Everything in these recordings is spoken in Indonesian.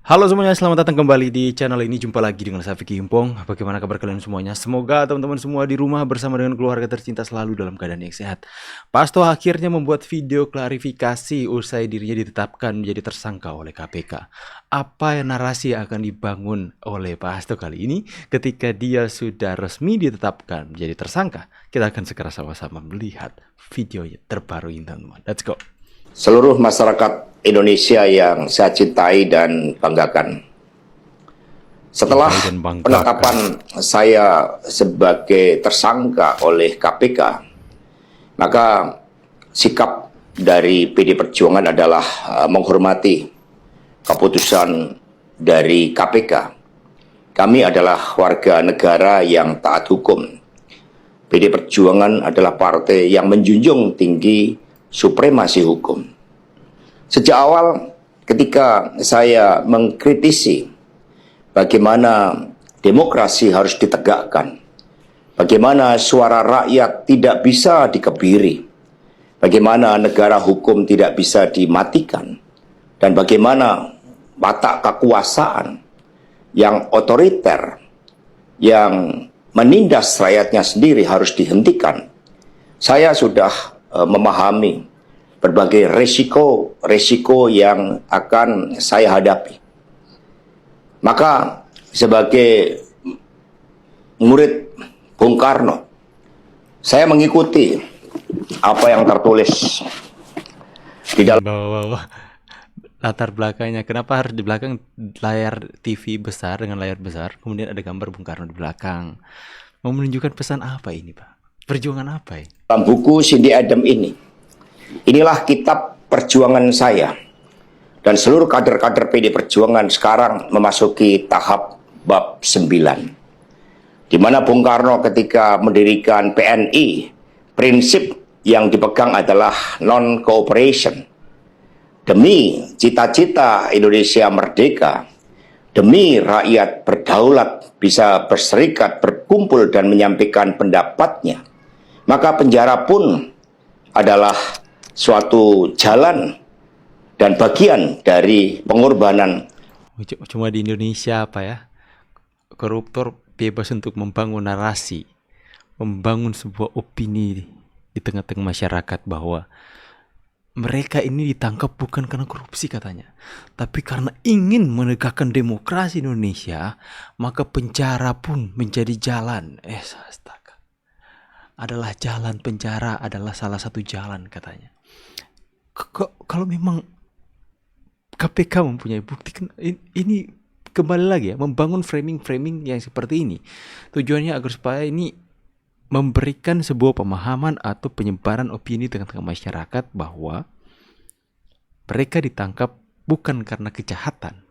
Halo semuanya, selamat datang kembali di channel ini. Jumpa lagi dengan saya Vicky Himpong. Bagaimana kabar kalian semuanya? Semoga teman-teman semua di rumah bersama dengan keluarga tercinta selalu dalam keadaan yang sehat. Pasto akhirnya membuat video klarifikasi usai dirinya ditetapkan menjadi tersangka oleh KPK. Apa narasi yang akan dibangun oleh Pak Hasto kali ini ketika dia sudah resmi ditetapkan menjadi tersangka? Kita akan segera sama-sama melihat video terbaru ini, teman-teman. Let's go. Seluruh masyarakat Indonesia yang saya cintai dan banggakan. Setelah penetapan saya sebagai tersangka oleh KPK, maka sikap dari PD Perjuangan adalah menghormati keputusan dari KPK. Kami adalah warga negara yang taat hukum. PD Perjuangan adalah partai yang menjunjung tinggi supremasi hukum. Sejak awal ketika saya mengkritisi bagaimana demokrasi harus ditegakkan, bagaimana suara rakyat tidak bisa dikebiri, bagaimana negara hukum tidak bisa dimatikan, dan bagaimana watak kekuasaan yang otoriter, yang menindas rakyatnya sendiri harus dihentikan. Saya sudah memahami berbagai resiko yang akan saya hadapi. Maka sebagai murid Bung Karno, saya mengikuti apa yang tertulis di dalam latar belakangnya. Kenapa harus di belakang layar TV besar dengan layar besar, kemudian ada gambar Bung Karno di belakang? Mau menunjukkan pesan apa ini, Pak? Perjuangan apa ya? Dalam buku Cindy Adam ini, inilah kitab perjuangan saya. Dan seluruh kader-kader PD Perjuangan sekarang memasuki tahap bab 9. Di mana Bung Karno ketika mendirikan PNI, prinsip yang dipegang adalah non-cooperation. Demi cita-cita Indonesia merdeka, demi rakyat berdaulat bisa berserikat, berkumpul dan menyampaikan pendapatnya, maka penjara pun adalah suatu jalan dan bagian dari pengorbanan. Cuma di Indonesia apa ya? Koruptor bebas untuk membangun narasi, membangun sebuah opini di tengah-tengah masyarakat bahwa mereka ini ditangkap bukan karena korupsi katanya, tapi karena ingin menegakkan demokrasi Indonesia, maka penjara pun menjadi jalan. Astaga. Adalah jalan, penjara adalah salah satu jalan katanya. Kalau memang KPK mempunyai bukti, ini kembali lagi ya, membangun framing-framing yang seperti ini. Tujuannya agar supaya ini memberikan sebuah pemahaman atau penyebaran opini tengah-tengah masyarakat bahwa mereka ditangkap bukan karena kejahatan,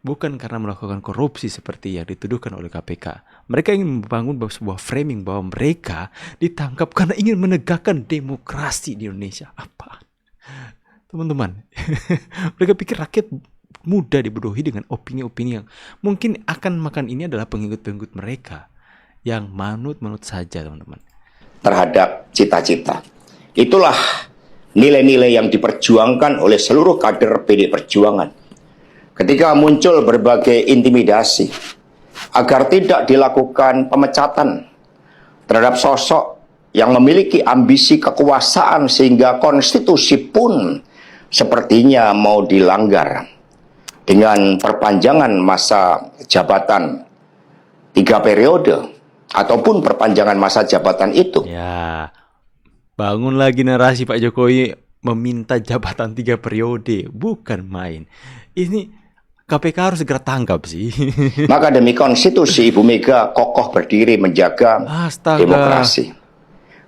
bukan karena melakukan korupsi seperti yang dituduhkan oleh KPK. Mereka ingin membangun sebuah framing bahwa mereka ditangkap karena ingin menegakkan demokrasi di Indonesia. Apa? Teman-teman, mereka pikir rakyat mudah dibodohi dengan opini-opini yang mungkin akan makan ini adalah pengikut-pengikut mereka yang manut-manut saja, teman-teman. Terhadap cita-cita. Itulah nilai-nilai yang diperjuangkan oleh seluruh kader PD Perjuangan. Ketika muncul berbagai intimidasi agar tidak dilakukan pemecatan terhadap sosok yang memiliki ambisi kekuasaan sehingga konstitusi pun sepertinya mau dilanggar dengan perpanjangan masa jabatan 3 periode ataupun perpanjangan masa jabatan itu. Ya, bangun lagi narasi Pak Jokowi meminta jabatan 3 periode, bukan main. Ini KPK harus segera tangkap sih. Maka demi konstitusi, Ibu Mega kokoh berdiri menjaga demokrasi.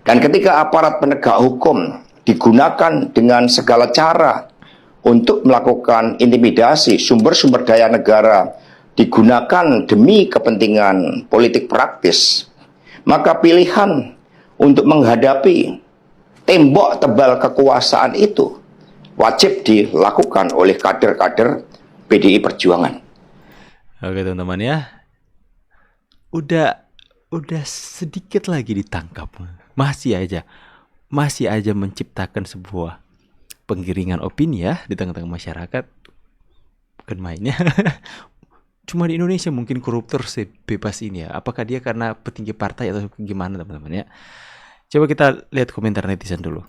Dan ketika aparat penegak hukum digunakan dengan segala cara untuk melakukan intimidasi, sumber-sumber daya negara digunakan demi kepentingan politik praktis, maka pilihan untuk menghadapi tembok tebal kekuasaan itu wajib dilakukan oleh kader-kader PDI Perjuangan. Oke teman-teman ya, udah sedikit lagi ditangkap, masih aja menciptakan sebuah penggiringan opini ya di tengah-tengah masyarakat. bukan mainnya. Cuma di Indonesia mungkin koruptor sebebas ini ya. Apakah dia karena petinggi partai atau gimana teman-teman ya? Coba kita lihat komentar netizen dulu.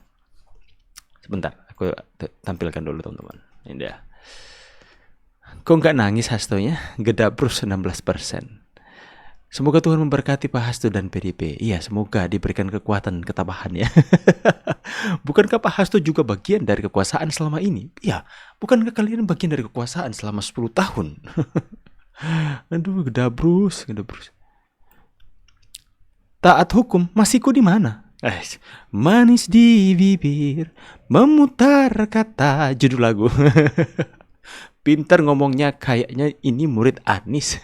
Sebentar, aku tampilkan dulu teman-teman. Ini dia. Kok nggak nangis Hastonya? Gedabrus 16%. Semoga Tuhan memberkati Pak Hasto dan PDIP. Iya, semoga diberikan kekuatan, ketabahan ya. Bukankah Pak Hasto juga bagian dari kekuasaan selama ini? Iya, bukankah kalian bagian dari kekuasaan selama 10 tahun? Aduh, gedabrus. Taat hukum, masiku di mana? Manis di bibir, memutar kata. Judul lagu. Pinter ngomongnya, kayaknya ini murid Anis.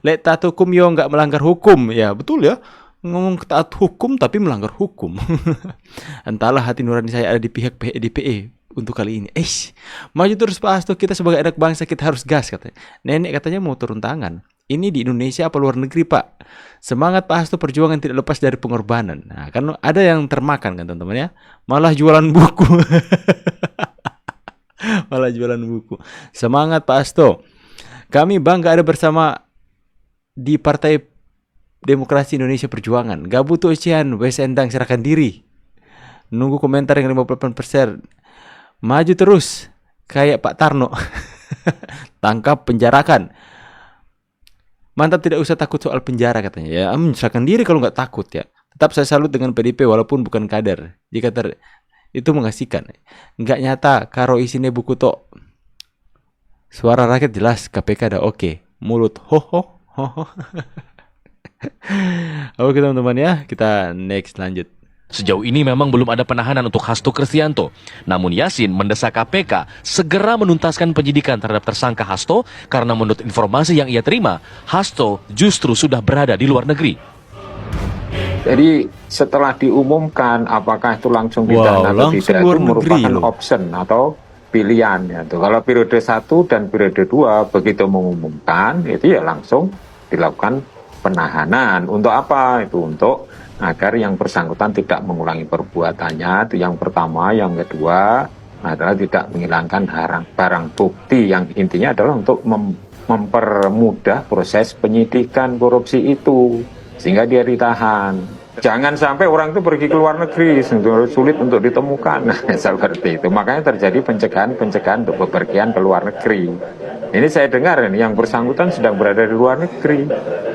Lek taat hukum yo nggak melanggar hukum. Ya betul ya, ngomong taat hukum tapi melanggar hukum. Entahlah hati nurani saya ada di pihak PDIP untuk kali ini. Maju terus Pak Hasto, kita sebagai anak bangsa kita harus gas katanya. Nenek katanya mau turun tangan. Ini di Indonesia apa luar negeri Pak? Semangat Pak Hasto, perjuangan tidak lepas dari pengorbanan. Nah kan ada yang termakan kan teman-teman ya, malah jualan buku. Malah jualan buku. Semangat Pak Hasto. Kami bangga ada bersama di Partai Demokrasi Indonesia Perjuangan. Gak butuh ucian, wes endang serahkan diri. Nunggu komentar yang 58%. Maju terus kayak Pak Tarno. Tangkap, penjarakan. Mantap, tidak usah takut soal penjara katanya ya. Serahkan diri kalau nggak takut ya. Tetap saya salut dengan PDIP walaupun bukan kader. Jika itu mengasihkan. Nggak nyata karo isinya buku tok. Suara rakyat jelas, KPK dah oke. Mulut ho. Oke teman-teman ya, kita next lanjut. Sejauh ini memang belum ada penahanan untuk Hasto Kristianto. Namun Yasin mendesak KPK segera menuntaskan penyidikan terhadap tersangka Hasto karena menurut informasi yang ia terima, Hasto justru sudah berada di luar negeri. Jadi setelah diumumkan apakah itu langsung pidana atau tidak, itu merupakan option atau pilihan ya. Kalau periode 1 dan periode 2 begitu mengumumkan itu ya langsung dilakukan penahanan. Untuk apa? Itu untuk agar yang bersangkutan tidak mengulangi perbuatannya, itu yang pertama. Yang kedua adalah tidak menghilangkan barang bukti, yang intinya adalah untuk mempermudah proses penyidikan korupsi itu sehingga dia ditahan. Jangan sampai orang itu pergi ke luar negeri, sulit untuk ditemukan. Seperti itu. Makanya terjadi pencegahan untuk bepergian ke luar negeri. Ini saya dengar ini yang bersangkutan sedang berada di luar negeri.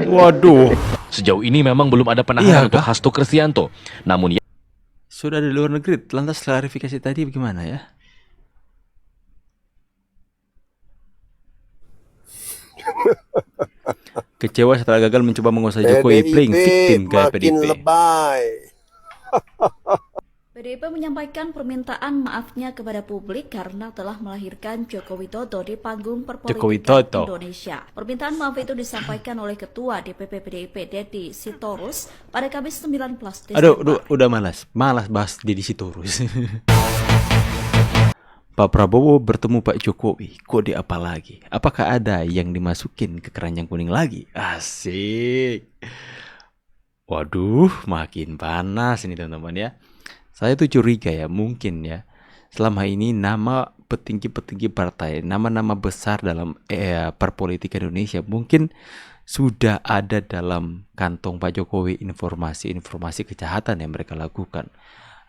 Waduh. Sejauh ini memang belum ada penahanan untuk Hasto Kristianto. Namun sudah di luar negeri. Lantas klarifikasi tadi bagaimana ya? Kecewa setelah gagal mencoba menguasai Jokowi, playing victim gaya PDIP. PDIP menyampaikan permintaan maafnya kepada publik karena telah melahirkan Joko Widodo di panggung perpolitikan Indonesia. Permintaan maaf itu disampaikan oleh Ketua DPP PDIP Deddy Sitorus pada Kamis 19 Desember. Aduh, udah malas bahas Deddy Sitorus. Pak Prabowo bertemu Pak Jokowi, kode apa lagi? Apakah ada yang dimasukin ke keranjang kuning lagi? Asik. Waduh, makin panas ini teman-teman ya. Saya tuh curiga ya, mungkin ya, selama ini nama petinggi-petinggi partai, nama-nama besar dalam perpolitikan Indonesia mungkin sudah ada dalam kantong Pak Jokowi informasi-informasi kejahatan yang mereka lakukan.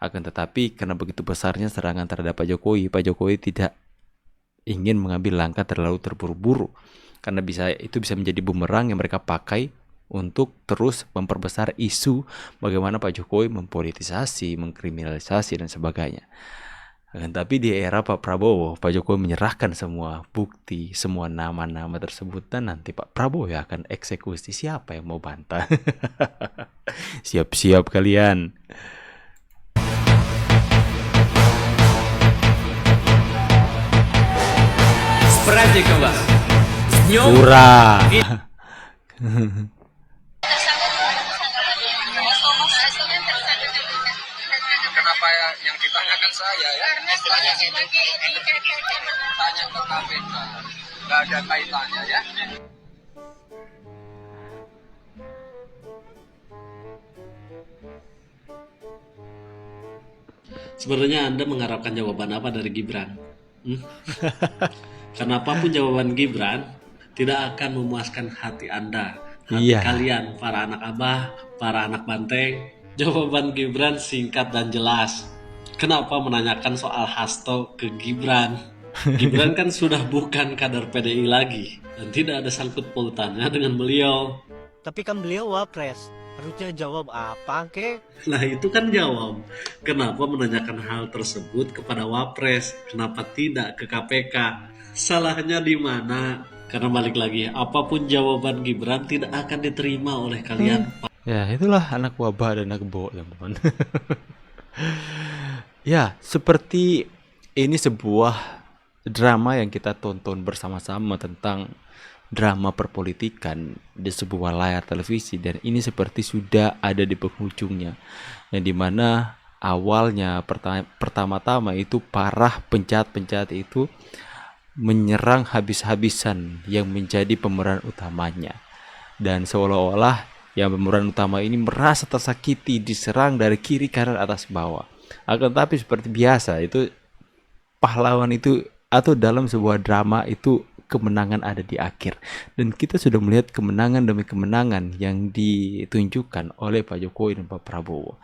Akan tetapi karena begitu besarnya serangan terhadap Pak Jokowi tidak ingin mengambil langkah terlalu terburu-buru. Karena itu bisa menjadi bumerang yang mereka pakai untuk terus memperbesar isu bagaimana Pak Jokowi mempolitisasi, mengkriminalisasi dan sebagainya. Akan tapi di era Pak Prabowo, Pak Jokowi menyerahkan semua bukti, semua nama-nama tersebut, dan nanti Pak Prabowo ya akan eksekusi. Siapa yang mau bantah? Siap-siap kalian. Pura. Kenapa yang ditanyakan saya ya? Tanya ke KPK, nggak ada kaitannya ya. Sebenarnya Anda mengharapkan jawaban apa dari Gibran? Karena apapun jawaban Gibran tidak akan memuaskan hati Anda, hati kalian, para anak Abah, para anak Banteng. Jawaban Gibran singkat dan jelas. Kenapa menanyakan soal Hasto ke Gibran? Gibran kan sudah bukan kader PDI lagi dan tidak ada sangkut pautannya dengan beliau. Tapi kan beliau wapres, harusnya jawab apa kek? Nah itu kan jawab. Kenapa menanyakan hal tersebut kepada wapres? Kenapa tidak ke KPK? Salahnya di mana? Karena balik lagi, apapun jawaban Gibran tidak akan diterima oleh kalian. Ya, itulah anak wabah dan anak bok, teman-teman. Ya, seperti ini sebuah drama yang kita tonton bersama-sama tentang drama perpolitikan di sebuah layar televisi, dan ini seperti sudah ada di penghujungnya, yang dimana awalnya pertama-tama itu para penjahat-penjahat itu menyerang habis-habisan yang menjadi pemeran utamanya, dan seolah-olah yang pemeran utama ini merasa tersakiti, diserang dari kiri kanan atas bawah. Akan tapi seperti biasa, itu pahlawan itu atau dalam sebuah drama itu kemenangan ada di akhir, dan kita sudah melihat kemenangan demi kemenangan yang ditunjukkan oleh Pak Jokowi dan Pak Prabowo.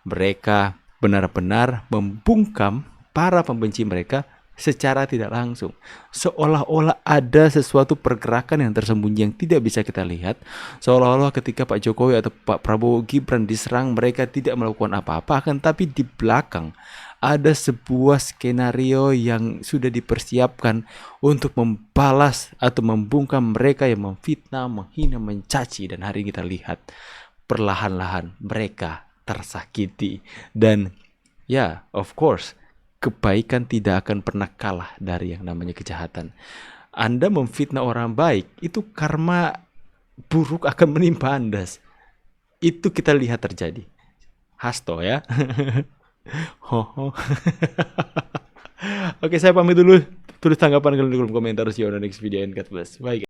Mereka benar-benar membungkam para pembenci mereka secara tidak langsung, seolah-olah ada sesuatu pergerakan yang tersembunyi yang tidak bisa kita lihat, seolah-olah ketika Pak Jokowi atau Pak Prabowo Gibran diserang, mereka tidak melakukan apa-apa, akan tapi di belakang ada sebuah skenario yang sudah dipersiapkan untuk membalas atau membungkam mereka yang memfitnah, menghina, mencaci, dan hari ini kita lihat perlahan-lahan mereka tersakiti. Dan ya, of course, kebaikan tidak akan pernah kalah dari yang namanya kejahatan. Anda memfitnah orang baik, itu karma buruk akan menimpa Anda. Itu kita lihat terjadi. Hasto ya. Oke, saya pamit dulu. Tulis tanggapan kalian di kolom komentar. See you on the next video and God bless. Bye guys.